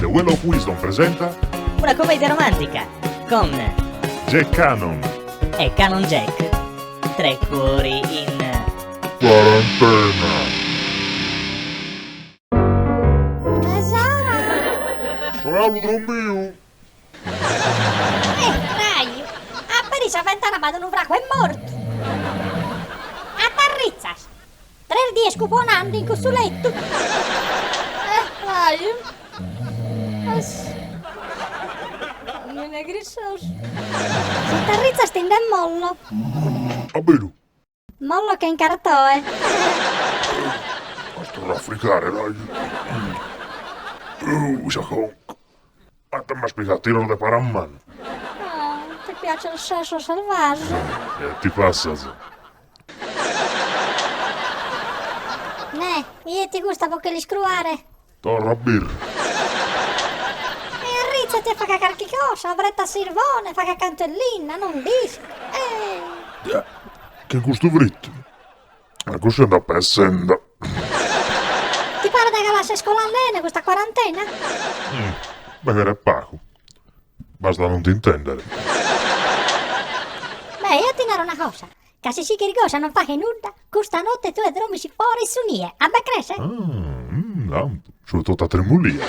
The Well of Wisdom presenta Una commedia romantica con Jack Cannon. e Canon Jack. Tre cuori in Quarantena. Tesoro! Saluto mio. Raio! A Parigi a vent'anni ma non vraco è morto! A Tarrizzas! 3 dies cuponando in questo letto! Raio! Non è grisoso! Se Tarrizzas tende a mollo! A vedo. Mollo che incartò, Basta raffricare, dai. Sciacconco. Ma te mi ha spiegato tiro di paramman. Ti piace il sesso selvaggio? E ti passa, se. Ne, io ti gusta poche li scruare? Torra birra. E Rizza ti fa cacare che cosa, avretta sirvone, fa cantellina, non dici? Che gusto fritto. Ma così andrà per essenda. Ti pare che la sei scolallene questa quarantena? Magari è Paco. Basta non ti intendere. Beh, io ti dirò una cosa. Che se si che cosa non fa che nulla, questa notte tu e dormi fuori su nie. A me cresce? No, sono tutta tremolia.